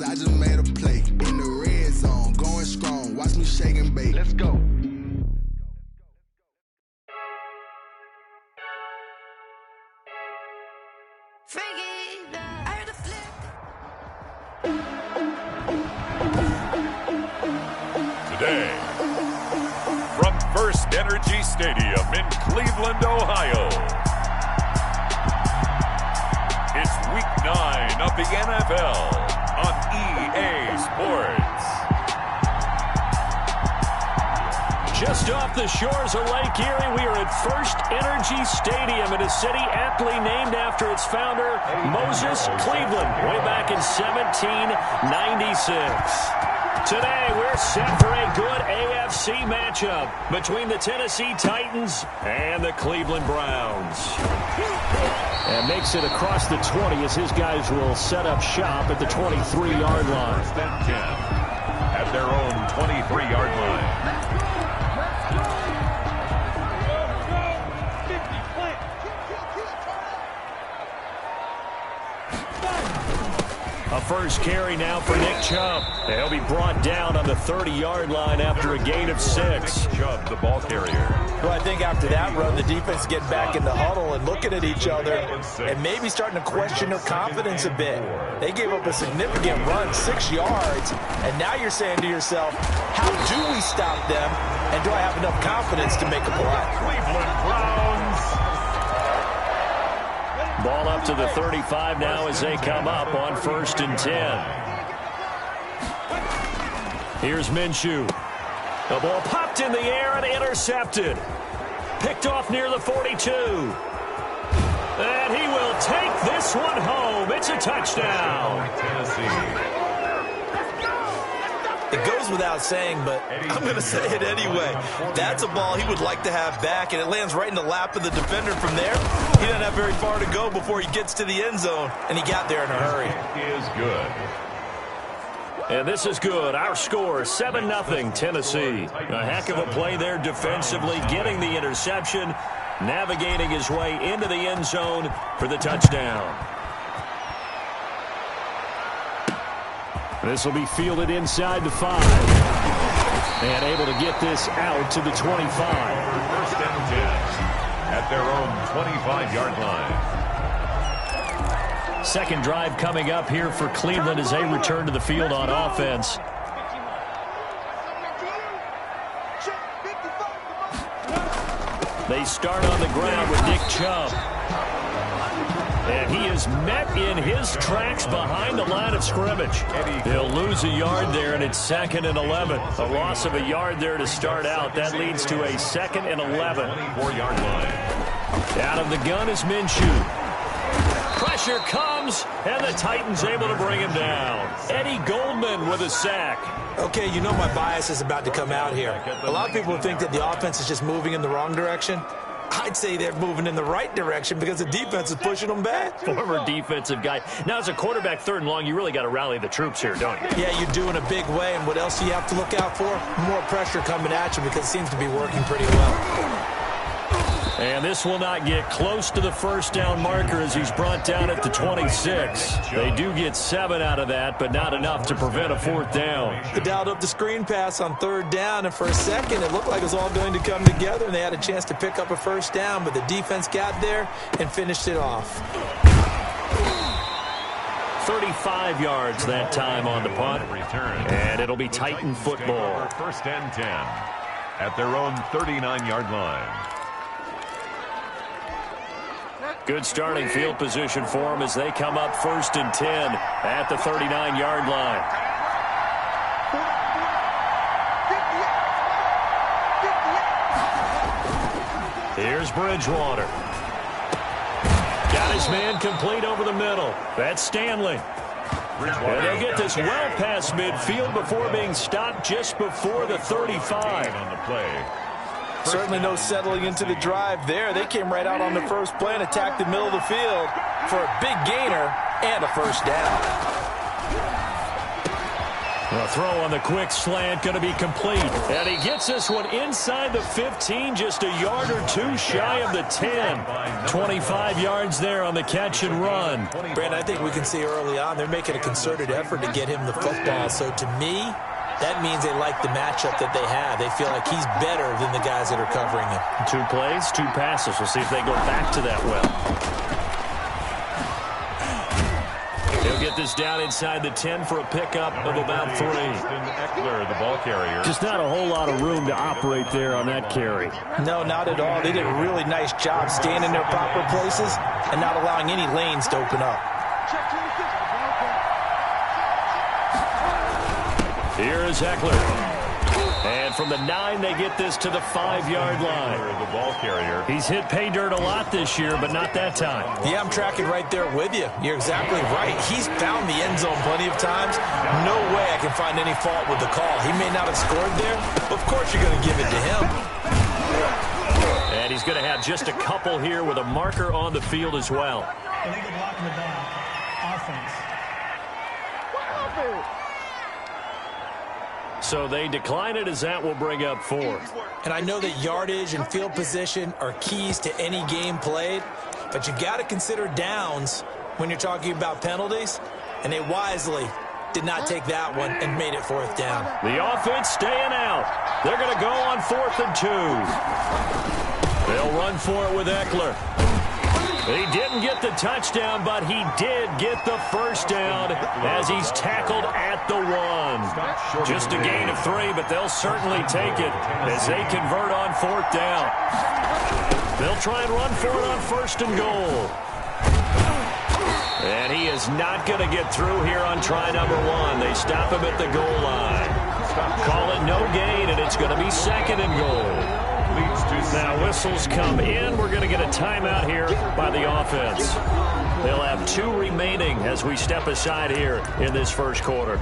cause I just made a play. In the red zone, going strong, watch me shake and bake. Let's go. Today, from First Energy Stadium in Cleveland, Ohio, it's Week 9 of the NFL on EA Sports. Just off the shores of Lake Erie, we are at First Energy Stadium in a city aptly named after its founder, Moses Cleveland, way back in 1796. Today, we're set for a good AFC matchup between the Tennessee Titans and the Cleveland Browns. And makes it across the 20 as his guys will set up shop at the 23-yard line. First and 10 at their own 23-yard line. A first carry now for Nick Chubb. He'll be brought down on the 30-yard line after a gain of 6. Chubb, the ball carrier. Well, I think after that run, the defense get back in the huddle and looking at each other and maybe starting to question their confidence a bit. They gave up a significant run, 6 yards, and now you're saying to yourself, how do we stop them, and do I have enough confidence to make a play? Cleveland Browns. Ball up to the 35 now as they come up on 1st and 10. Here's Minshew. The ball popped in the air and intercepted. Picked off near the 42. And he will take this one home. It's a touchdown. Tennessee. It goes without saying, but I'm going to say it anyway. That's a ball he would like to have back, and it lands right in the lap of the defender from there. He doesn't have very far to go before he gets to the end zone, and he got there in a hurry. It is good. And this is good. Our score, 7-0 Tennessee. A heck of a play there defensively, getting the interception, navigating his way into the end zone for the touchdown. This will be fielded inside the 5. And able to get this out to the 25. First and 10 at their own 25-yard line. Second drive coming up here for Cleveland as they return to the field on offense. They start on the ground with Nick Chubb. And he is met in his tracks behind the line of scrimmage. He'll lose a yard there, and it's 2nd and 11. A loss of a yard there to start out. That leads to a 2nd and 11. 24-yard line. Out of the gun is Minshew. Pressure comes, and the Titans able to bring him down. Eddie Goldman with a sack. Okay, you know my bias is about to come out here. A lot of people think that the offense is just moving in the wrong direction. I'd say they're moving in the right direction because the defense is pushing them back. Former defensive guy. Now, as a quarterback, 3rd and long, you really got to rally the troops here, don't you? Yeah, you do in a big way. And what else do you have to look out for? More pressure coming at you because it seems to be working pretty well. And this will not get close to the first down marker as he's brought down at the 26. They do get 7 out of that, but not enough to prevent a 4th down. They dialed up the screen pass on 3rd down, and for a second it looked like it was all going to come together, and they had a chance to pick up a 1st down, but the defense got there and finished it off. 35 yards that time on the punt, and it'll be Titan football. 1st and 10 at their own 39-yard line. Good starting field position for them as they come up 1st and 10 at the 39-yard line. Here's Bridgewater. Got his man complete over the middle. That's Stanley. And they'll get this well past midfield before being stopped just before the 35. On the play. Certainly no settling into the drive there. They came right out on the first play and attacked the middle of the field for a big gainer and a 1st down. The throw on the quick slant going to be complete. And he gets this one inside the 15, just a yard or two shy of the 10. 25 yards there on the catch and run. Brandon, I think we can see early on they're making a concerted effort to get him the football. So to me, that means they like the matchup that they have. They feel like he's better than the guys that are covering him. 2 plays, 2 passes. We'll see if they go back to that well. He'll get this down inside the 10 for a pickup of about 3. Eckler, the ball carrier. Just not a whole lot of room to operate there on that carry. No, not at all. They did a really nice job staying in their proper places and not allowing any lanes to open up. Here is Eckler. And from the 9, they get this to the 5-yard line. The ball carrier. He's hit pay dirt a lot this year, but not that time. Yeah, I'm tracking right there with you. You're exactly right. He's found the end zone plenty of times. No way I can find any fault with the call. He may not have scored there, but of course you're going to give it to him. And he's going to have just a couple here with a marker on the field as well. Illegal block in the back. Offense. So they decline it as that will bring up 4. And I know that yardage and field position are keys to any game played, but you got to consider downs when you're talking about penalties, and they wisely did not take that one and made it 4th down. The offense staying out. They're going to go on 4th and 2. They'll run for it with Eckler. He didn't get the touchdown, but he did get the first down as he's tackled at the 1. Just a gain of 3, but they'll certainly take it as they convert on 4th down. They'll try and run for it on 1st and goal. And he is not going to get through here on try number 1. They stop him at the goal line. Call it no gain, and it's going to be 2nd and goal. Now whistles come in. We're going to get a timeout here by the offense. They'll have 2 remaining as we step aside here in this first quarter.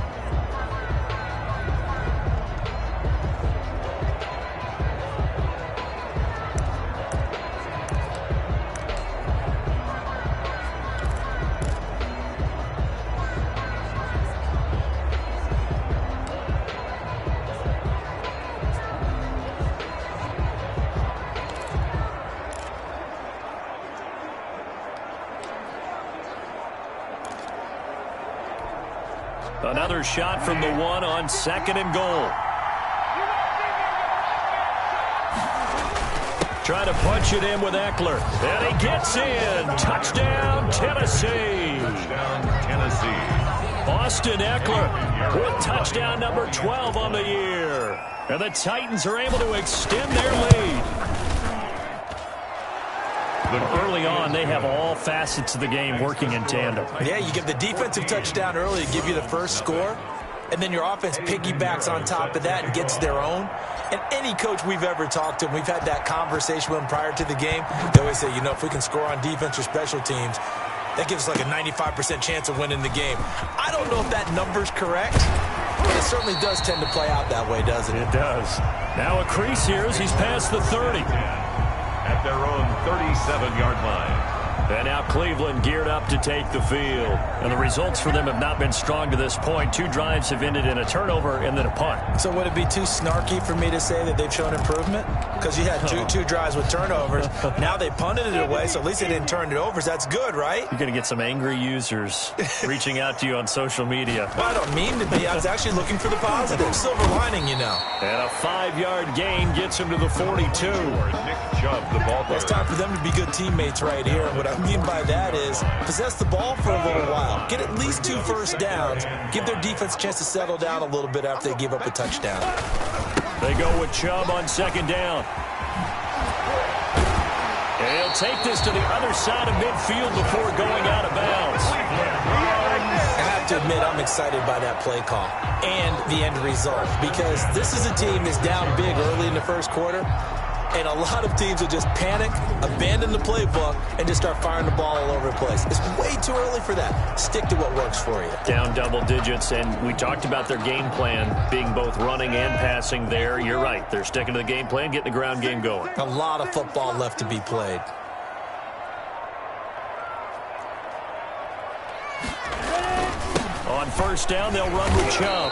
Another shot from the 1 on 2nd and goal. Trying to punch it in with Eckler. And he gets in. Touchdown, Tennessee. Touchdown, Tennessee. Austin Eckler with touchdown number 12 on the year. And the Titans are able to extend their lead. Early on, they have all facets of the game working in tandem. Yeah, you get the defensive touchdown early to give you the first score, and then your offense piggybacks on top of that and gets their own. And any coach we've ever talked to, and we've had that conversation with them prior to the game, they always say, you know, if we can score on defense or special teams, that gives us like a 95% chance of winning the game. I don't know if that number's correct, but it certainly does tend to play out that way, doesn't it? It does. Now a crease here as he's past the 30. At their own 37-yard line. And now Cleveland geared up to take the field. And the results for them have not been strong to this point. 2 drives have ended in a turnover and then a punt. So would it be too snarky for me to say that they've shown improvement? Because you had two drives with turnovers. Now they punted it away, so at least they didn't turn it over. So that's good, right? You're going to get some angry users reaching out to you on social media. Well, I don't mean to be. I was actually looking for the positive. Silver lining, you know. And a 5-yard gain gets him to the 42. Nick Chubb, the ball carrier. It's time for them to be good teammates right here. And what I mean by that is possess the ball for a little while. Get at least 2 first downs. Give their defense a chance to settle down a little bit after they give up a touchdown. They go with Chubb on 2nd down. And he'll take this to the other side of midfield before going out of bounds. I have to admit, I'm excited by that play call and the end result, because this is a team that's down big early in the first quarter, and a lot of teams will just panic, abandon the playbook, and just start firing the ball all over the place. It's way too early for that. Stick to what works for you. Down double digits, and we talked about their game plan being both running and passing there. You're right. They're sticking to the game plan, getting the ground game going. A lot of football left to be played. On 1st down, they'll run with Chubb.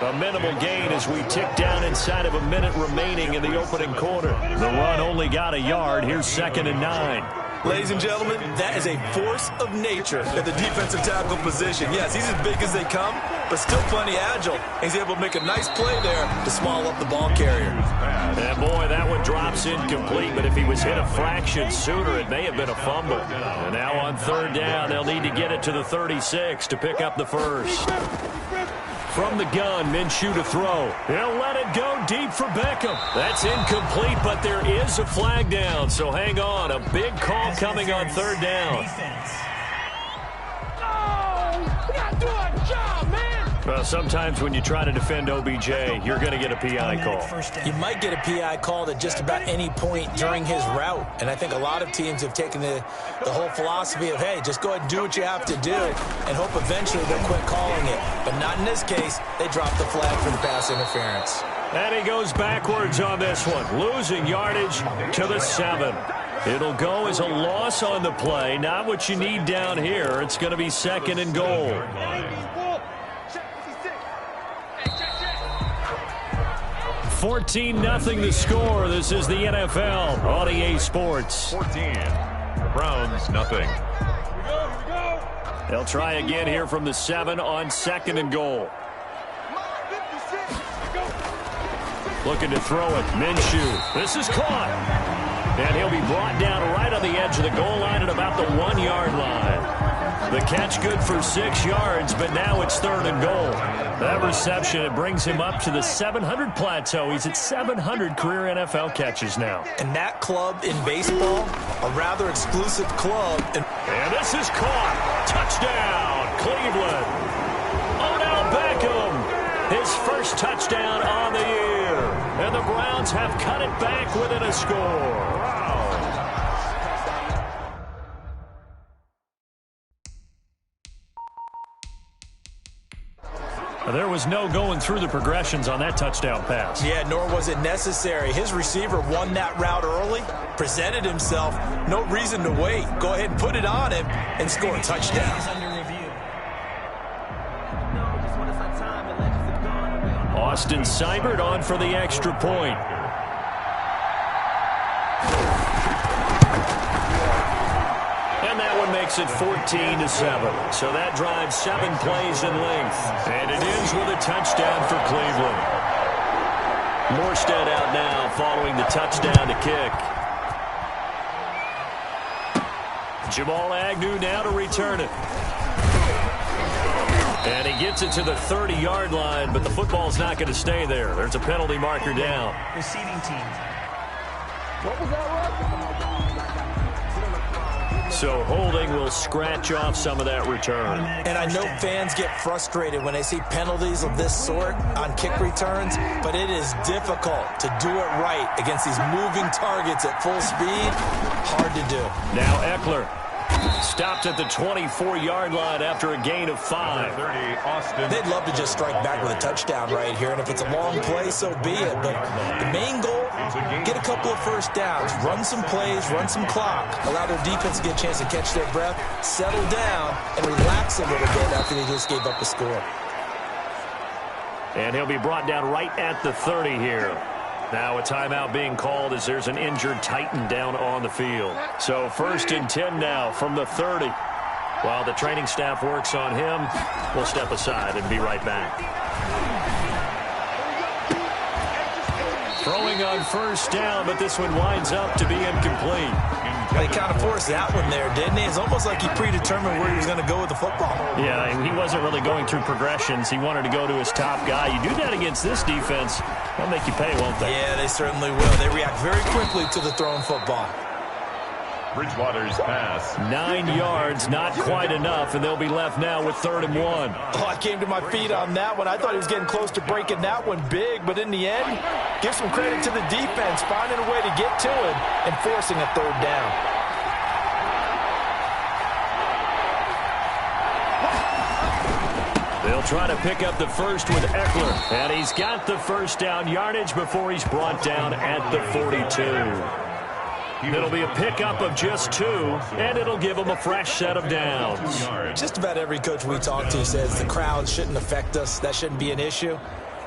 A minimal gain as we tick down inside of a minute remaining in the opening quarter. The run only got a yard. Here's 2nd and 9. Ladies and gentlemen, that is a force of nature at the defensive tackle position. Yes, he's as big as they come, but still plenty agile. He's able to make a nice play there to small up the ball carrier. And boy, that one drops incomplete, but if he was hit a fraction sooner, it may have been a fumble. And now on 3rd down, they'll need to get it to the 36 to pick up the first. From the gun, Minshew to throw. He'll let it go deep for Beckham. That's incomplete, but there is a flag down, so hang on. A big call coming on 3rd down. Well, sometimes when you try to defend OBJ, you're going to get a PI call. You might get a PI called at just about any point during his route. And I think a lot of teams have taken the whole philosophy of, hey, just go ahead and do what you have to do and hope eventually they'll quit calling it. But not in this case. They dropped the flag for the pass interference. And he goes backwards on this one, losing yardage to the 7. It'll go as a loss on the play. Not what you need down here. It's going to be 2nd and goal. 14-0 the score. This is the NFL on EA Sports. 14. Browns, nothing. They'll try again here from the 7 on 2nd and goal. Looking to throw it. Minshew. This is caught. And he'll be brought down right on the edge of the goal line at about the 1-yard line. The catch good for 6 yards, but now it's 3rd and goal. That reception, it brings him up to the 700 plateau. He's at 700 career NFL catches now. And that club in baseball, a rather exclusive club. And this is caught. Touchdown, Cleveland. Odell Beckham, his first touchdown on the year. And the Browns have cut it back within a score. There was no going through the progressions on that touchdown pass. Yeah, nor was it necessary. His receiver won that route early, presented himself, no reason to wait. Go ahead and put it on him and score a touchdown. Austin Seibert on for the extra point. And that one makes it 14-7. So that drives 7 plays in length. And it ends with a touchdown for Cleveland. Morstead out now following the touchdown to kick. Jamal Agnew now to return it. And he gets it to the 30-yard line, but the football's not going to stay there. There's a penalty marker down. Receiving team. What was that? So holding will scratch off some of that return. And I know fans get frustrated when they see penalties of this sort on kick returns, but it is difficult to do it right against these moving targets at full speed. Hard to do. Now Eckler stopped at the 24-yard line after a gain of 5. They'd love to just strike back with a touchdown right here, and if it's a long play, so be it. But the main goal, get a couple of first downs, run some plays, run some clock, allow their defense to get a chance to catch their breath, settle down, and relax a little bit after they just gave up a score. And he'll be brought down right at the 30 here. Now a timeout being called as there's an injured Titan down on the field. So 1st and 10 now from the 30. While the training staff works on him, we'll step aside and be right back. Throwing on 1st down, but this one winds up to be incomplete. They kind of forced that one there, didn't he? It's almost like he predetermined where he was going to go with the football. Yeah, he wasn't really going through progressions. He wanted to go to his top guy. You do that against this defense, they'll make you pay, won't they? Yeah, they certainly will. They react very quickly to the thrown football. Bridgewater's pass. 9 yards, not quite enough, and they'll be left now with 3rd and 1. Oh, I came to my feet on that one. I thought he was getting close to breaking that one big, but in the end, give some credit to the defense, finding a way to get to him and forcing a 3rd down. They'll try to pick up the first with Eckler, and he's got the first down yardage before he's brought down at the 42. It'll be a pickup of just 2, and it'll give them a fresh set of downs. Just about every coach we talk to says the crowd shouldn't affect us. That shouldn't be an issue.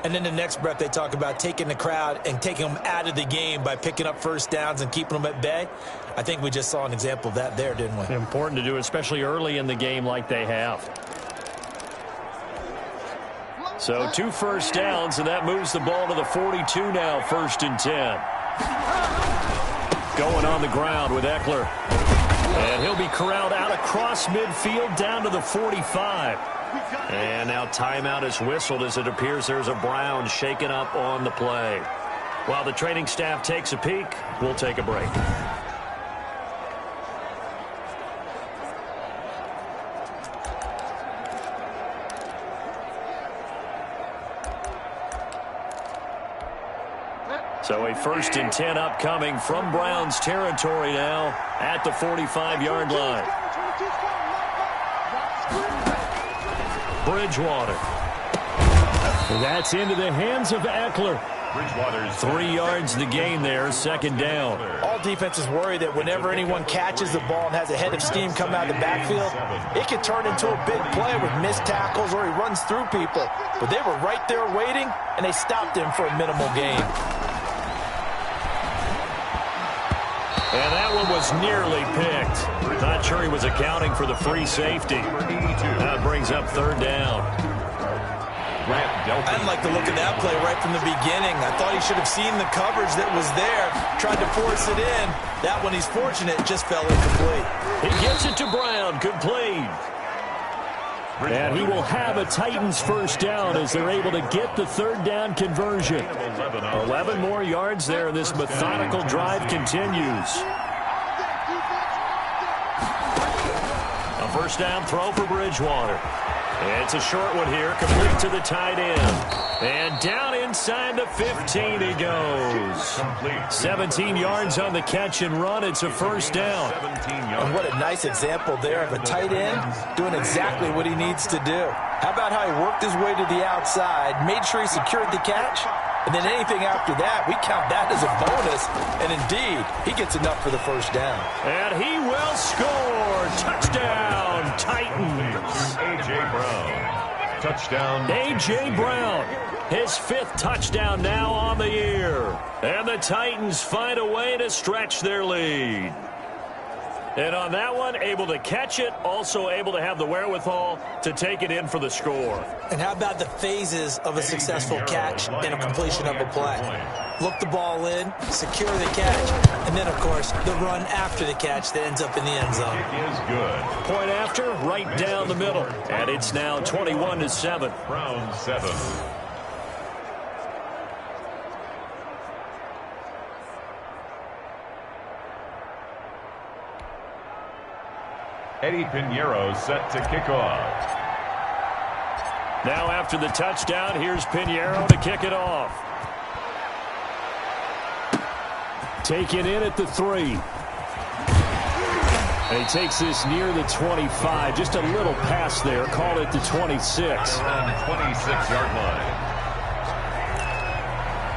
And then the next breath, they talk about taking the crowd and taking them out of the game by picking up first downs and keeping them at bay. I think we just saw an example of that there, didn't we? Important to do, especially early in the game like they have. So 2 first downs, and that moves the ball to the 42 now, 1st and 10. Going on the ground with Eckler. And he'll be corralled out across midfield down to the 45. And now timeout is whistled as it appears there's a Brown shaken up on the play. While the training staff takes a peek, we'll take a break. So a 1st and 10 upcoming from Browns territory now at the 45-yard line. Bridgewater. That's into the hands of Eckler. 3 yards the gain there, 2nd down. All defenses worry that whenever anyone catches the ball and has a head of steam come out of the backfield, it can turn into a big play with missed tackles or he runs through people. But they were right there waiting, and they stopped him for a minimal gain. And that one was nearly picked. Not sure he was accounting for the free safety. That brings up 3rd down. I didn't like the look of that play right from the beginning. I thought he should have seen the coverage that was there, tried to force it in. That one, he's fortunate, just fell incomplete. He gets it to Brown, complete. And he will have a Titans first down as they're able to get the 3rd down conversion. 11 more yards there. This methodical drive continues. A first down throw for Bridgewater. It's a short one here, complete to the tight end. And down inside the 15 he goes. 17 yards on the catch and run. It's a first down. And what a nice example there of a tight end doing exactly what he needs to do. How about how he worked his way to the outside, made sure he secured the catch, and then anything after that, we count that as a bonus. And indeed, he gets enough for the first down. And he will score. Touchdown, Titans. A.J. Brown. Touchdown. A.J. Brown. His 5th touchdown now on the year. And the Titans find a way to stretch their lead. And on that one, able to catch it, also able to have the wherewithal to take it in for the score. And how about the phases of a successful catch and a completion of a play? Look the ball in, secure the catch, and then, of course, the run after the catch that ends up in the end zone. It is good. Point after, right down the middle. And it's now 21-7. Brown 7. Eddie Pinheiro set to kick off. Now after the touchdown, here's Pinheiro to kick it off. Taken in at the 3. And he takes this near the 25. Just a little pass there. Call it the 26. Around the 26-yard line.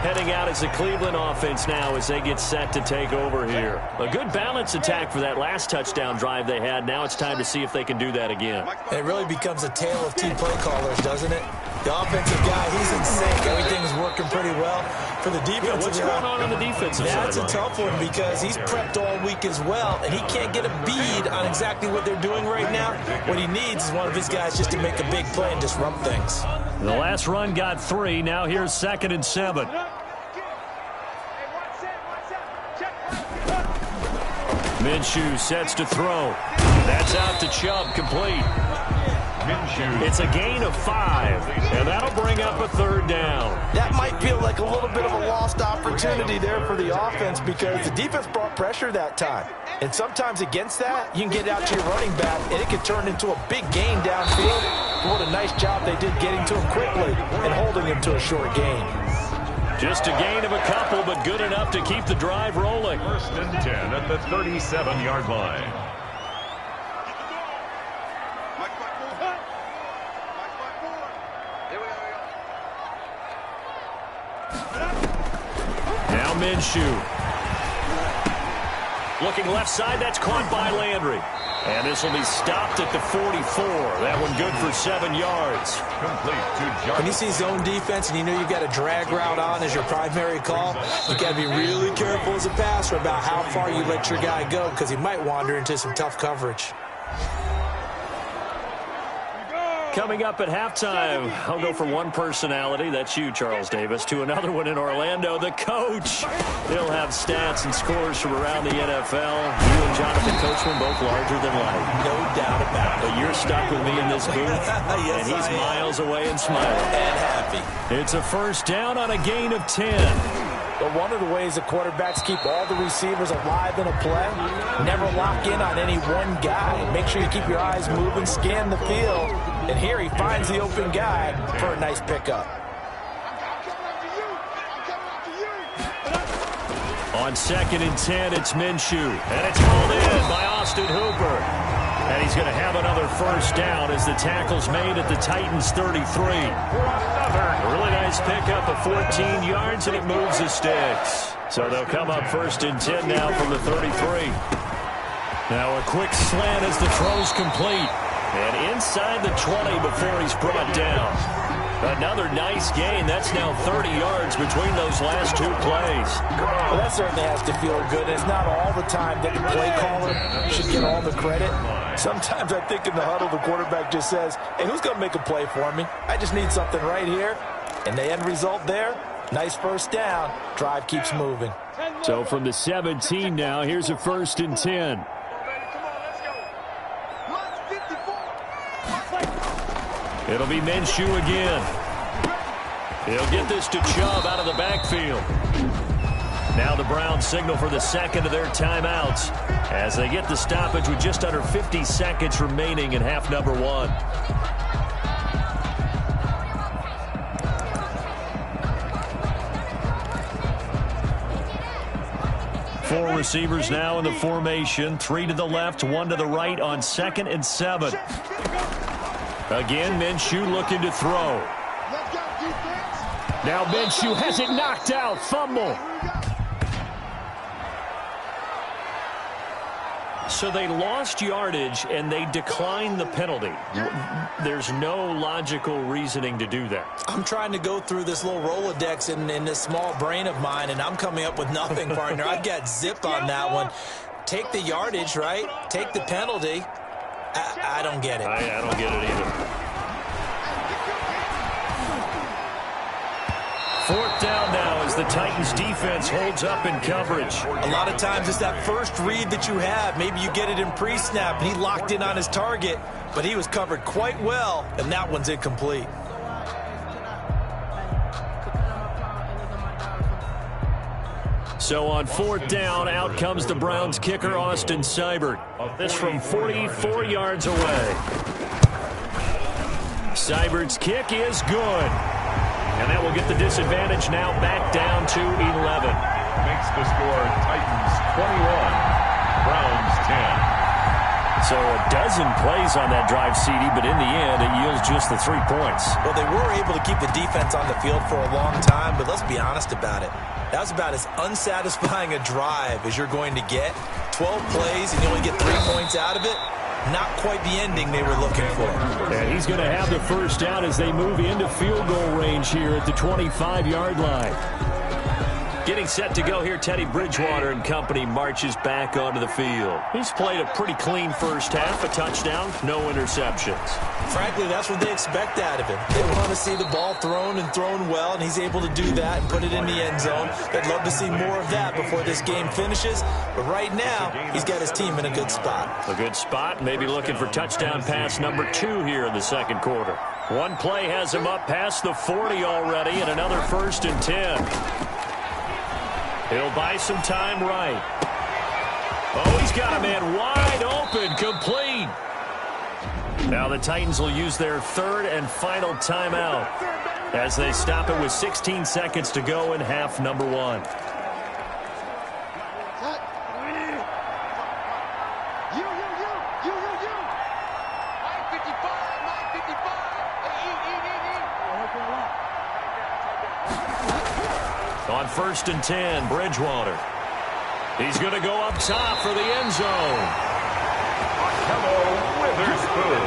Heading out as the Cleveland offense now as they get set to take over here. A good balance attack for that last touchdown drive they had. Now it's time to see if they can do that again. It really becomes a tale of 2 play callers, doesn't it? The offensive guy, he's in sync. Everything's working pretty well. For the defensive what's going on the defensive side? That's a tough one because he's prepped all week as well, and he can't get a bead on exactly what they're doing right now. What he needs is one of his guys just to make a big play and disrupt things. The last run got 3. Now here's 2nd and 7. Minshew sets to throw. That's out to Chubb, complete. Minshew. It's a gain of 5, and that'll bring up a 3rd down. That might feel like a little bit of a lost opportunity there for the offense because the defense brought pressure that time. And sometimes against that, you can get out to your running back, and it can turn into a big gain downfield. What a nice job they did getting to him quickly and holding him to a short gain. Just a gain of a couple, but good enough to keep the drive rolling. 1st and 10 at the 37-yard line. Now Minshew. Looking left side, that's caught by Landry. And this will be stopped at the 44. That one good for 7 yards. Complete to Johnson. When you see zone defense and you know you've got a drag route on as your primary call, you got to be really careful as a passer about how far you let your guy go because he might wander into some tough coverage. Coming up at halftime, I'll go from one personality, that's you, Charles Davis, to another one in Orlando, the coach. He'll have stats and scores from around the NFL. You and Jonathan Coachman both larger than life. No doubt about it. But you're stuck with me in this booth, Yes, and he's miles away and smiling. And happy. It's a first down on a gain of 10. But one of the ways the quarterbacks keep all the receivers alive in a play, never lock in on any one guy. Make sure you keep your eyes moving, scan the field, and here he finds the open guy for a nice pickup. On 2nd and 10, it's Minshew, and it's called in by Austin Hooper. And he's going to have another first down as the tackle's made at the Titans' 33. A really nice pickup of 14 yards, and it moves the sticks. So they'll come up 1st and 10 now from the 33. Now a quick slant as the throw's complete. And inside the 20 before he's brought down. Another nice gain. That's now 30 yards between those last 2 plays. Well, that certainly has to feel good. It's not all the time that the play caller should get all the credit. Sometimes I think in the huddle, the quarterback just says, hey, who's going to make a play for me? I just need something right here. And the end result there, nice first down. Drive keeps moving. So from the 17 now, here's a 1st and 10. It'll be Minshew again. He'll get this to Chubb out of the backfield. Now the Browns signal for the second of their timeouts as they get the stoppage with just under 50 seconds remaining in half number 1. Four receivers now in the formation. 3 to the left, 1 to the right on 2nd and 7. Again, Minshew looking to throw. Now Minshew has it knocked out. Fumble. So they lost yardage, and they declined the penalty. There's no logical reasoning to do that. I'm trying to go through this little Rolodex in this small brain of mine, and I'm coming up with nothing, partner. I've got zip on that one. Take the yardage, right? Take the penalty. I don't get it. I don't get it either. 4th down now as the Titans defense holds up in coverage. A lot of times it's that first read that you have. Maybe you get it in pre-snap, and he locked in on his target, but he was covered quite well, and that one's incomplete. So on 4th down, out comes the Browns kicker, Austin Seibert. This from 44 yards away. Seibert's kick is good. And that will get the disadvantage now back down to 11. Makes the score Titans 21, Browns 10. So a dozen plays on that drive, CD, but in the end, it yields just the 3 points. Well, they were able to keep the defense on the field for a long time, but let's be honest about it. That was about as unsatisfying a drive as you're going to get. 12 plays, and you only get 3 points out of it. Not quite the ending they were looking for. And he's going to have the first down as they move into field goal range here at the 25-yard line. Getting set to go here, Teddy Bridgewater and company marches back onto the field. He's played a pretty clean first half, a touchdown, no interceptions. Frankly, that's what they expect out of him. They want to see the ball thrown and thrown well, and he's able to do that and put it in the end zone. They'd love to see more of that before this game finishes, but right now, he's got his team in a good spot. A good spot, maybe looking for touchdown pass number 2 here in the second quarter. One play has him up past the 40 already, and another 1st and 10. He'll buy some time right. Oh, he's got a man wide open, complete. Now the Titans will use their 3rd and final timeout as they stop it with 16 seconds to go in half number 1. On 1st and 10, Bridgewater. He's going to go up top for the end zone. Hello, Witherspoon.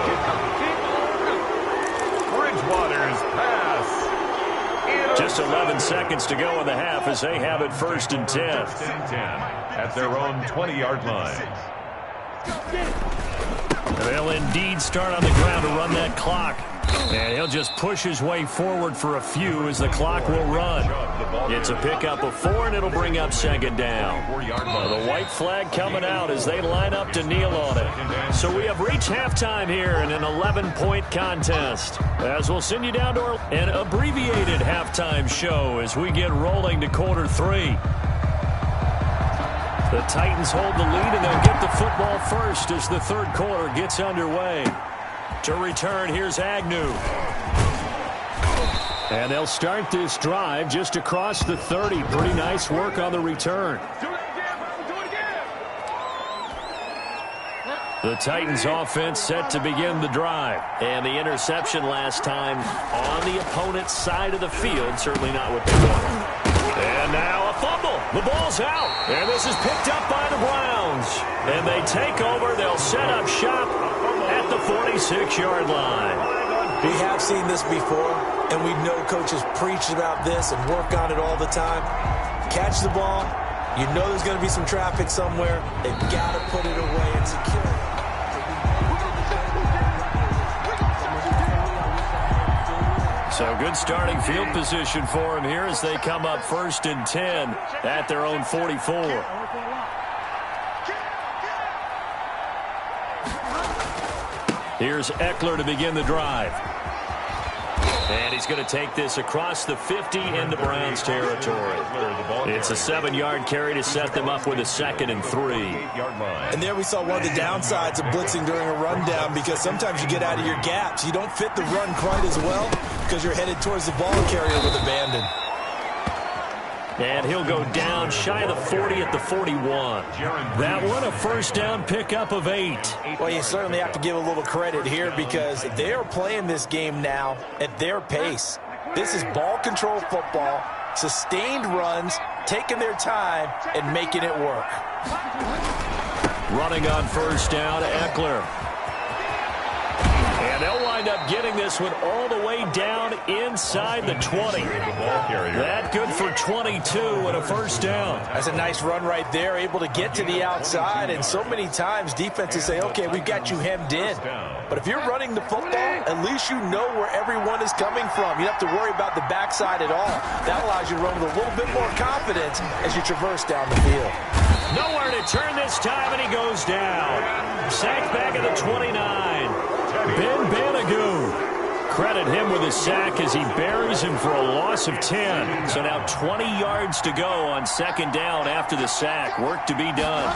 Bridgewater's pass. Just 11 seconds to go in the half as they have it 1st and 10. At their own 20-yard line. They'll indeed start on the ground to run that clock. And he'll just push his way forward for a few as the clock will run. It's a pickup of 4, and it'll bring up 2nd down. The white flag coming out as they line up to kneel on it. So we have reached halftime here in an 11-point contest. As we'll send you down to an abbreviated halftime show as we get rolling to quarter 3. The Titans hold the lead, and they'll get the football first as the 3rd quarter gets underway. To return, here's Agnew. And they'll start this drive just across the 30. Pretty nice work on the return. The Titans offense set to begin the drive. And the interception last time on the opponent's side of the field. Certainly not what they wanted. And now a fumble. The ball's out. And this is picked up by the Browns. And they take over. They'll set up shop at the 46-yard line. We have seen this before, and we know coaches preach about this and work on it all the time. Catch the ball. You know there's going to be some traffic somewhere. They've got to put it away and secure it. So good starting field position for them here as they come up 1st and 10 at their own 44. Here's Eckler to begin the drive. And he's going to take this across the 50 into Browns territory. It's a 7-yard carry to set them up with a 2nd and 3. And there we saw one of the downsides of blitzing during a rundown, because sometimes you get out of your gaps. You don't fit the run quite as well because you're headed towards the ball carrier with abandon. And he'll go down shy of the 40 at the 41. That one a 1st down pickup of 8. Well, you certainly have to give a little credit here because they are playing this game now at their pace. This is ball control football, sustained runs, taking their time, and making it work. Running on 1st down, Eckler. And they'll wind up getting this one all the way down inside the 20. That good for 22 and a 1st down. That's a nice run right there, able to get to the outside. And so many times defenses say, okay, we've got you hemmed in. But if you're running the football, at least you know where everyone is coming from. You don't have to worry about the backside at all. That allows you to run with a little bit more confidence as you traverse down the field. Nowhere to turn this time, and he goes down. Sacked back at the 29. Ben Banagoo. Credit him with a sack as he buries him for a loss of 10. So now 20 yards to go on 2nd down after the sack. Work to be done.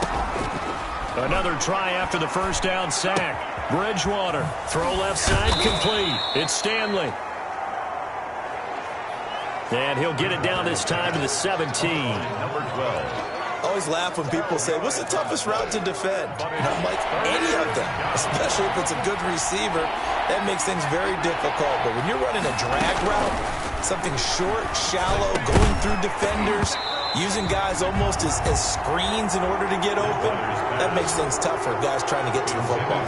Another try after the 1st down sack. Bridgewater. Throw left side complete. It's Stanley. And he'll get it down this time to the 17. Number 12. I always laugh when people say, what's the toughest route to defend? And I'm like, any of them, especially if it's a good receiver. That makes things very difficult. But when you're running a drag route, something short, shallow, going through defenders, using guys almost as screens in order to get open, that makes things tougher, guys trying to get to the football.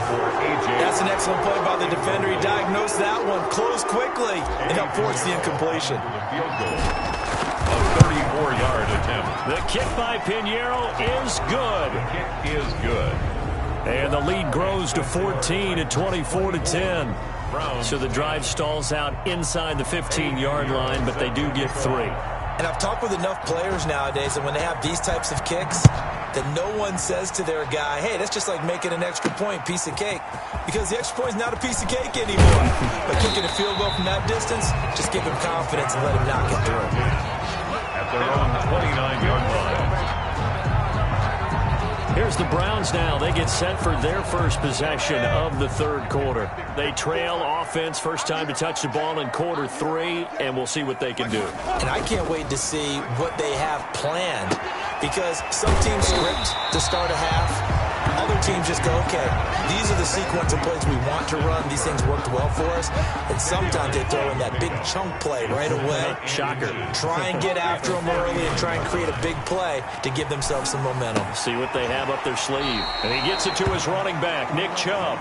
That's an excellent play by the defender. He diagnosed that one, closed quickly, and helped force the incompletion. 34-yard attempt. The kick by Pinheiro is good. The kick is good. And the lead grows to 14 at 24-10. So the drive stalls out inside the 15-yard line, but they do get 3. And I've talked with enough players nowadays, and when they have these types of kicks, that no one says to their guy, hey, that's just like making an extra point, piece of cake. Because the extra point is not a piece of cake anymore. But kicking a field goal from that distance, just give him confidence and let him knock it through. At their own 29-yard line. Here's the Browns now. They get set for their first possession of the 3rd quarter. They trail offense, first time to touch the ball in quarter 3, and we'll see what they can do. And I can't wait to see what they have planned, because some teams script to start a half. other teams just go, okay, these are the sequence of plays we want to run. These things worked well for us. And sometimes they throw in that big chunk play right away. Shocker. Try and get after them early and try and create a big play to give themselves some momentum. See what they have up their sleeve. And he gets it to his running back, Nick Chubb.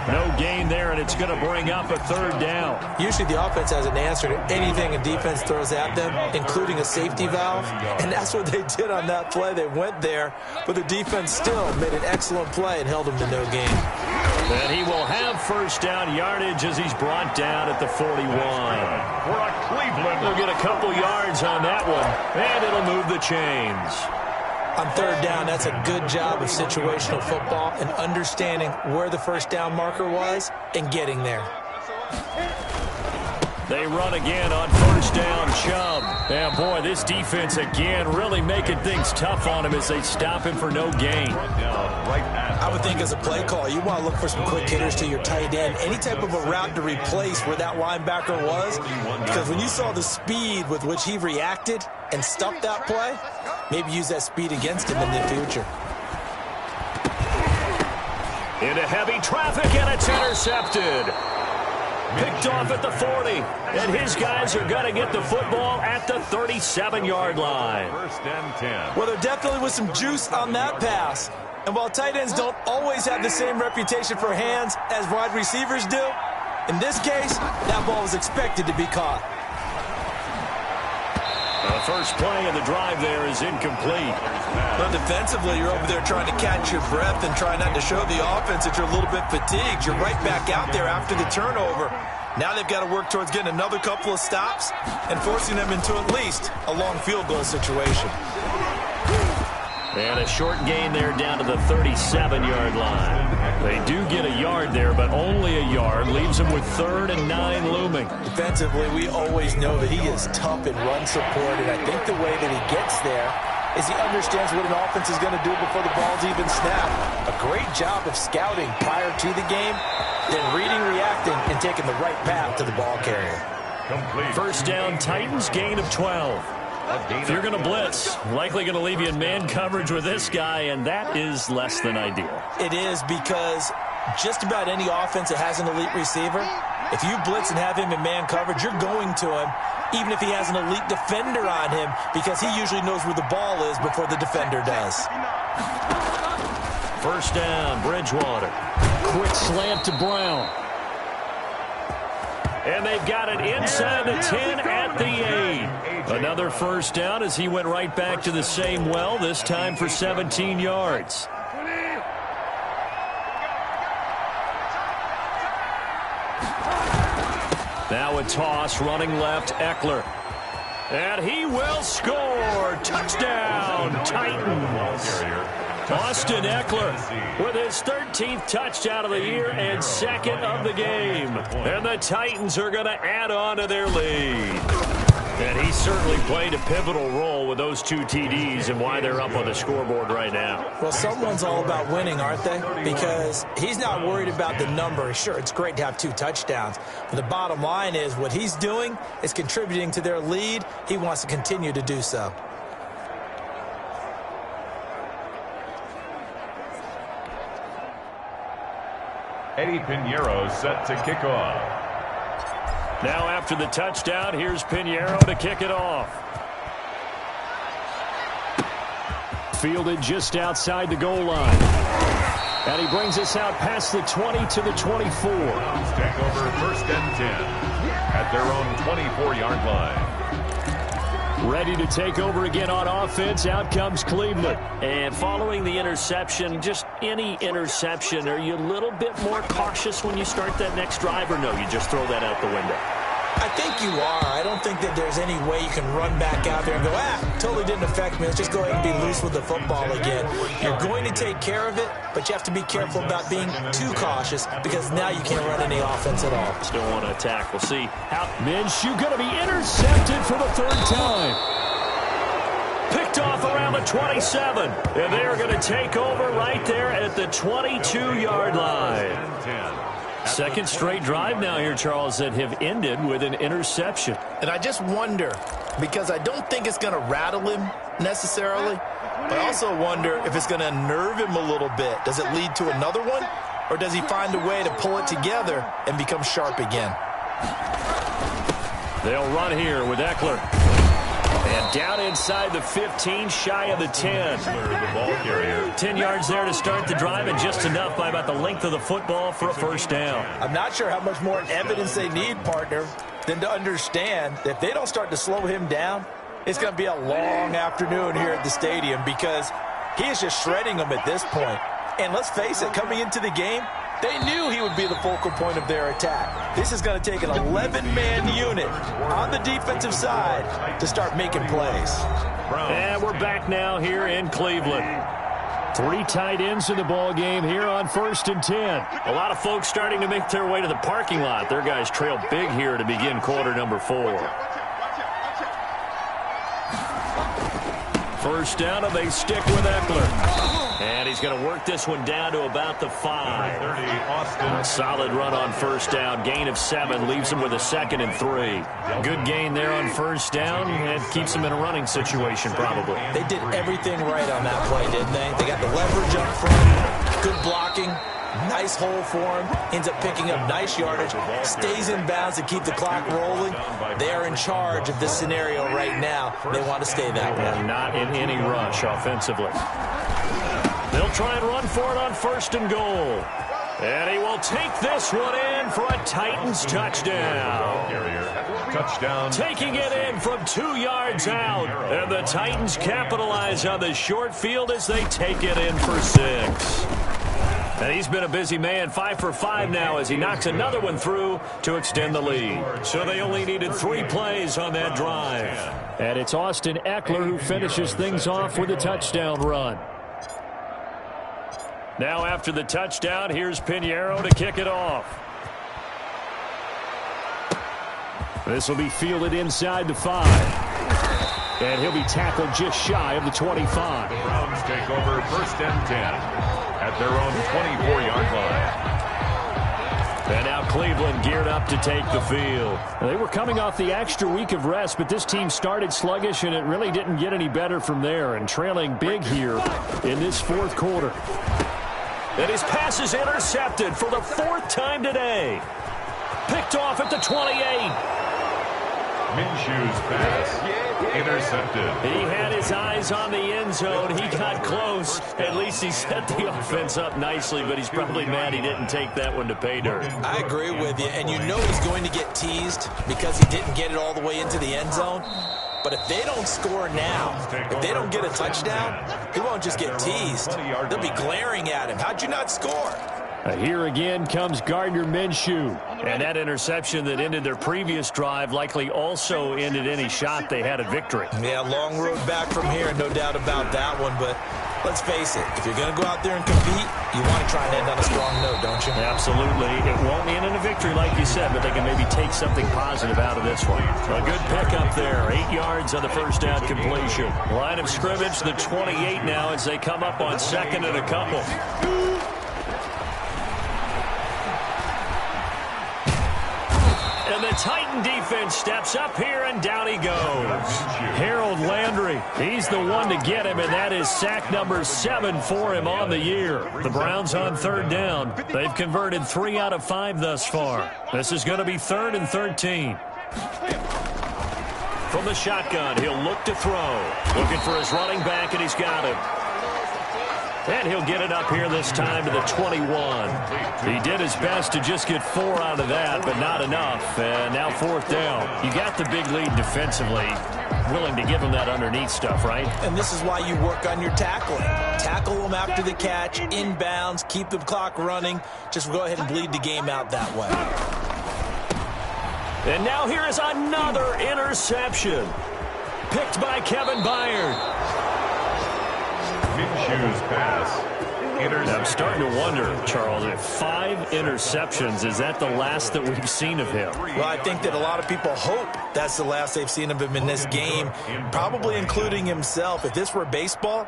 No gain there, and it's going to bring up a third down. Usually the offense has an answer to anything a defense throws at them, including a safety valve. And that's what they did on that play. They went there, but the defense still made an excellent play and held them to no gain. And he will have first down yardage as he's brought down at the 41. They'll get a couple yards on that one, and it'll move the chains. On third down, that's a good job of situational football and understanding where the first down marker was and getting there. They run again on first down, Chubb. And boy, this defense again really making things tough on him as they stop him for no gain. I would think as a play call, you want to look for some quick hitters to your tight end. Any type of a route to replace where that linebacker was. Because when you saw the speed with which he reacted and stuffed that play, maybe use that speed against him in the future. Into heavy traffic, and it's intercepted. Picked off at the 40, and his guys are going to get the football at the 37-yard line. First and 10. Well, there definitely was some juice on that pass. And while tight ends don't always have the same reputation for hands as wide receivers do, in this case, that ball was expected to be caught. The first play of the drive there is incomplete. But defensively, you're over there trying to catch your breath and try not to show the offense that you're a little bit fatigued. You're right back out there after the turnover. Now they've got to work towards getting another couple of stops and forcing them into at least a long field goal situation. And a short gain there down to the 37-yard line. They do get a yard there, but only a yard. Leaves them with 3rd and 9 looming. Defensively, we always know that he is tough in run support, and I think the way that he gets there is he understands what an offense is going to do before the ball's even snapped. A great job of scouting prior to the game, then reading, reacting, and taking the right path to the ball carrier. First down, Titans, gain of 12. If you're going to blitz, likely going to leave you in man coverage with this guy, and that is less than ideal. It is, because just about any offense that has an elite receiver, if you blitz and have him in man coverage, you're going to him, even if he has an elite defender on him, because he usually knows where the ball is before the defender does. First down, Bridgewater. Quick slant to Brown. And they've got it inside the 10 at the 8. Another first down as he went right back to the same well, this time for 17 yards. Now a toss, running left, Eckler. And he will score. Touchdown, Titans. Austin Eckler with his 13th touchdown of the year and 2nd of the game. And the Titans are going to add on to their lead. And he certainly played a pivotal role with those 2 TDs and why they're up on the scoreboard right now. Well, someone's all about winning, aren't they? Because he's not worried about the number. Sure, it's great to have 2 touchdowns. But the bottom line is what he's doing is contributing to their lead. He wants to continue to do so. Eddie Pinheiro set to kick off. Now after the touchdown, here's Pinheiro to kick it off. Fielded just outside the goal line. And he brings us out past the 20 to the 24. Take over first and 10 at their own 24-yard line. Ready to take over again on offense. Out comes Cleveland. And following the interception, just any interception, are you a little bit more cautious when you start that next drive, or no, you just throw that out the window? I think you are. I don't think that there's any way you can run back out there and go, totally didn't affect me. Let's just go ahead and be loose with the football again. You're going to take care of it, but you have to be careful about being too cautious because now you can't run any offense at all. Still want to attack. We'll see how. Minshew going to be intercepted for the 3rd time. Picked off around the 27. And they are going to take over right there at the 22-yard line. Second straight drive now here, Charles, that have ended with an interception. And I just wonder, because I don't think it's going to rattle him necessarily, but I also wonder if it's going to unnerve him a little bit. Does it lead to another one, or does he find a way to pull it together and become sharp again? They'll run here with Eckler. And down inside the 15, shy of the 10. The ball carrier. 10 yards there to start the drive, and just enough by about the length of the football for a first down. I'm not sure how much more evidence they need, partner, than to understand that if they don't start to slow him down, it's going to be a long afternoon here at the stadium, because he is just shredding them at this point. And let's face it, coming into the game, they knew he would be the focal point of their attack. This is going to take an 11-man unit on the defensive side to start making plays. And we're back now here in Cleveland. 3 tight ends in the ball game here on 1st and 10. A lot of folks starting to make their way to the parking lot. Their guys trail big here to begin quarter number 4. First down, and they stick with Eckler. And he's going to work this one down to about the 5. A solid run on first down. Gain of 7 leaves him with a 2nd and 3. Good gain there on first down, and keeps him in a running situation probably. They did everything right on that play, didn't they? They got the leverage up front, good blocking, nice hole for him, ends up picking up nice yardage, stays in bounds to keep the clock rolling. They are in charge of this scenario right now. They want to stay that way. And not in any rush offensively. They'll try and run for it on 1st and goal. And he will take this one in for a Titans touchdown. Touchdown. Taking it in from 2 yards out. And the Titans capitalize on the short field as they take it in for 6. And he's been a busy man, 5 for 5 now as he knocks another one through to extend the lead. So they only needed 3 plays on that drive. And it's Austin Eckler who finishes things off with a touchdown run. Now after the touchdown, here's Pinheiro to kick it off. This will be fielded inside the 5. And he'll be tackled just shy of the 25. The Browns take over 1st and 10 at their own 24-yard line. And now Cleveland geared up to take the field. They were coming off the extra week of rest, but this team started sluggish, and it really didn't get any better from there, and trailing big here in this 4th quarter. And his pass is intercepted for the 4th time today. Picked off at the 28. Minshew's pass intercepted. He had his eyes on the end zone. He got close. At least he set the offense up nicely, but he's probably mad he didn't take that one to pay dirt. I agree with you, and you know he's going to get teased because he didn't get it all the way into the end zone. But if they don't score now, if they don't get a touchdown, he won't just get teased. They'll be glaring at him. How'd you not score? Here again comes Gardner Minshew. And that interception that ended their previous drive likely also ended any shot they had at victory. Yeah, long road back from here, no doubt about that one. But let's face it, if you're going to go out there and compete, you want to try and end on a strong note, don't you? Absolutely. It won't end in a victory like you said, but they can maybe take something positive out of this one. A good pickup there. 8 yards on the first down completion. Line of scrimmage, the 28 now as they come up on 2nd and a couple. And the Titan defense steps up here, and down he goes. Harold Landry, he's the one to get him, and that is sack number 7 for him on the year. The Browns on 3rd down. They've converted 3 out of 5 thus far. This is going to be 3rd and 13. From the shotgun, he'll look to throw. Looking for his running back, and he's got him. And he'll get it up here this time to the 21. He did his best to just get 4 out of that, but not enough. And now 4th down. You got the big lead defensively. Willing to give him that underneath stuff, right? And this is why you work on your tackling. Tackle them after the catch, inbounds, keep the clock running. Just go ahead and bleed the game out that way. And now here is another interception. Picked by Kevin Byard. Minshew's pass intercepted. I'm starting to wonder, Charles, if 5 interceptions, is that the last that we've seen of him? Well, I think that a lot of people hope that's the last they've seen of him in this game, probably including himself. If this were baseball,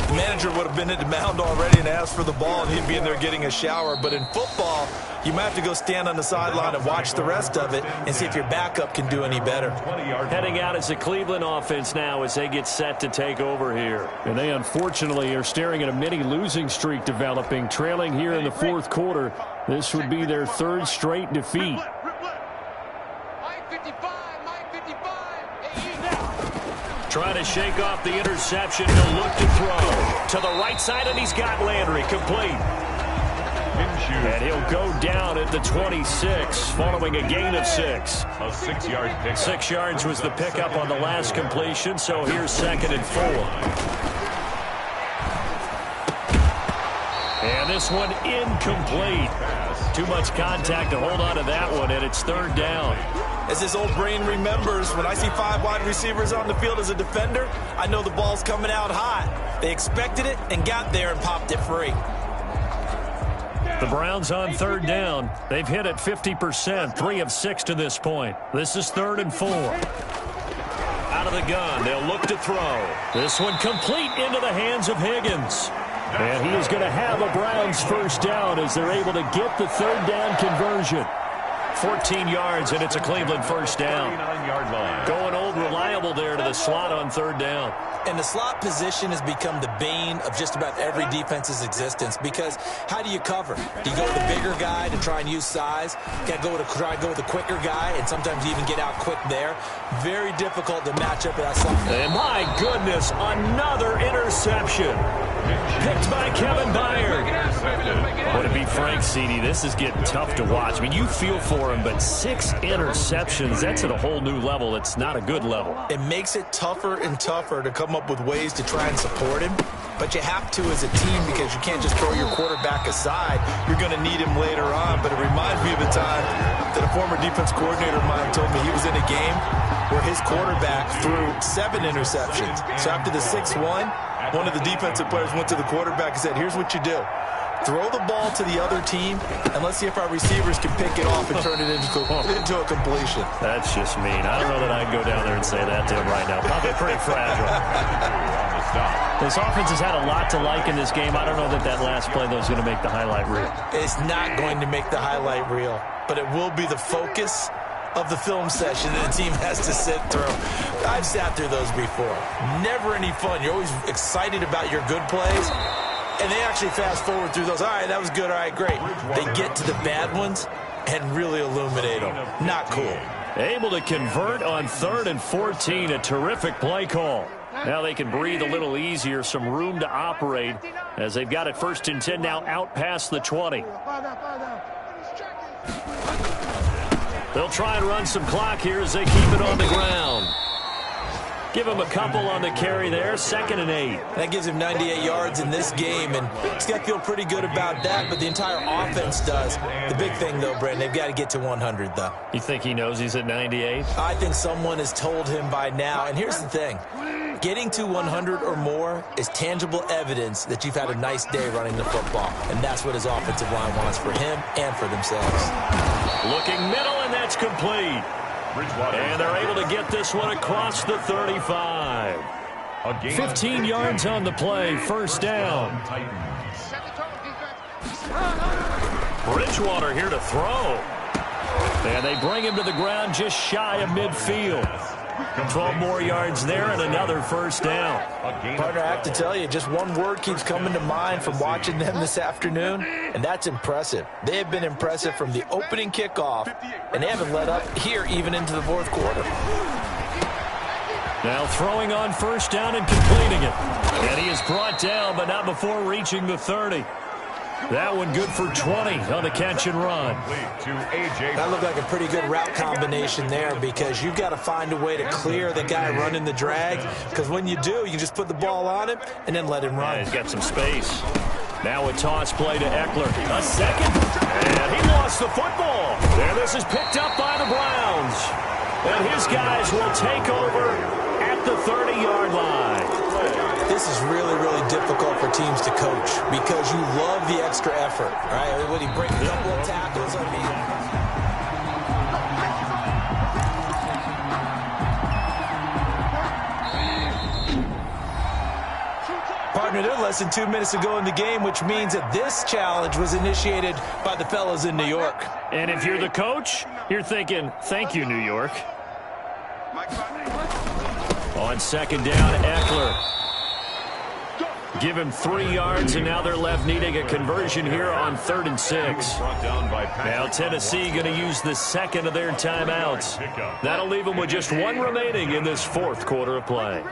the manager would have been at the mound already and asked for the ball, and he'd be in there getting a shower. But in football, you might have to go stand on the sideline and watch the rest of it and see if your backup can do any better. Heading out as the Cleveland offense now as they get set to take over here. And they unfortunately are staring at a mini losing streak developing, trailing here in the fourth quarter. This would be their third straight defeat. Trying to shake off the interception. He'll look to throw. To the right side, and he's got Landry complete. And he'll go down at the 26 following a gain of 6. A 6-yard pickup. 6 yards was the pickup on the last completion, so here's 2nd and 4. And this one incomplete. Too much contact to hold on to that one, and it's 3rd down. As his old brain remembers, when I see 5 wide receivers on the field as a defender, I know the ball's coming out hot. They expected it and got there and popped it free. The Browns on 3rd down. They've hit it 50%, 3 of 6 to this point. This is 3rd and 4. Out of the gun, they'll look to throw. This one complete into the hands of Higgins. And he is going to have a Browns first down as they're able to get the 3rd down conversion. 14 yards, and it's a Cleveland first down. Going old reliable there to the slot on 3rd down. And the slot position has become the bane of just about every defense's existence, because how do you cover? Do you go with the bigger guy to try and use size? You got to try and go with the quicker guy, and sometimes you even get out quick there. Very difficult to match up with that slot. And my goodness, another interception. Picked by Kevin Byard. Well, to be frank, CD, this is getting tough to watch. I mean, you feel for him, but 6 interceptions, that's at a whole new level. It's not a good level. It makes it tougher and tougher to come up with ways to try and support him. But you have to as a team, because you can't just throw your quarterback aside. You're going to need him later on. But it reminds me of a time that a former defense coordinator of mine told me he was in a game where his quarterback threw 7 interceptions. So after the 6th one of the defensive players went to the quarterback and said, here's what you do. Throw the ball to the other team, and let's see if our receivers can pick it off and turn it into a completion. That's just mean. I don't know that I'd go down there and say that to him right now. Probably pretty fragile. This offense has had a lot to like in this game. I don't know that that last play, though, is going to make the highlight reel. It's not going to make the highlight reel, but it will be the focus of the film session that the team has to sit through. I've sat through those before. Never any fun. You're always excited about your good plays, and they actually fast forward through those. All right, that was good. All right, great. They get to the bad ones and really illuminate them. Not cool. Able to convert on 3rd and 14. A terrific play call. Now they can breathe a little easier, some room to operate as they've got it 1st and 10 now out past the 20. They'll try and run some clock here as they keep it on the ground. Give him a couple on the carry there, 2nd and 8. That gives him 98 yards in this game, and he's got to feel pretty good about that, but the entire offense does. The big thing, though, Brandon, they've got to get to 100, though. You think he knows he's at 98? I think someone has told him by now, and here's the thing. Getting to 100 or more is tangible evidence that you've had a nice day running the football, and that's what his offensive line wants for him and for themselves. Looking middle, and that's complete. And they're able to get this one across the 35. 15 yards on the play, 1st down. Bridgewater here to throw. And they bring him to the ground just shy of midfield. 12 more yards there and another 1st down. Partner, I have to tell you, just one word keeps coming to mind from watching them this afternoon, and that's impressive. They have been impressive from the opening kickoff, and they haven't let up here even into the 4th quarter. Now throwing on 1st down and completing it. And he is brought down, but not before reaching the 30. That one good for 20 on the catch and run. That looked like a pretty good route combination there, because you've got to find a way to clear the guy running the drag, because when you do, you just put the ball on him and then let him run. Yeah, he's got some space. Now a toss play to Eckler. A second, and he lost the football. And this is picked up by the Browns. And his guys will take over at the 30-yard line. This is really, really difficult for teams to coach, because you love the extra effort, right? When he breaks a couple of tackles, I mean, partner, Jimmy, there's less than 2 minutes to go in the game, which means that this challenge was initiated by the fellas in New York. And if you're the coach, you're thinking, thank you, New York. On second down, Eckler. Give him 3 yards, and now they're left needing a conversion here on 3rd and 6. Now Tennessee going to use the second of their timeouts. That'll leave them with just 1 remaining in this 4th quarter of play.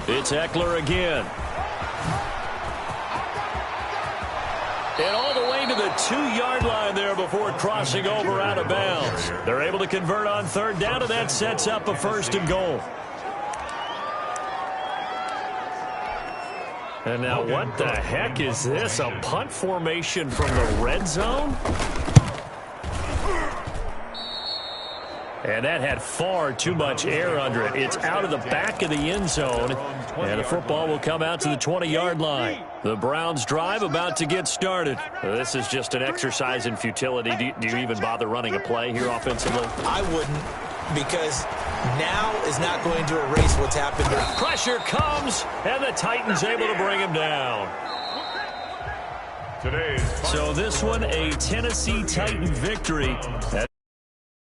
It's Eckler again. And all the way to the 2-yard line there before crossing over out of bounds. They're able to convert on 3rd down, and that sets up a 1st and goal. And now what the heck is this? A punt formation from the red zone? And that had far too much air under it. It's out of the back of the end zone, and the football will come out to the 20-yard line. The Browns drive about to get started. This is just an exercise in futility. Do you even bother running a play here offensively? I wouldn't, because now is not going to erase what's happened. Pressure comes, and the Titans able to bring him down. So this one, a Tennessee Titan victory, as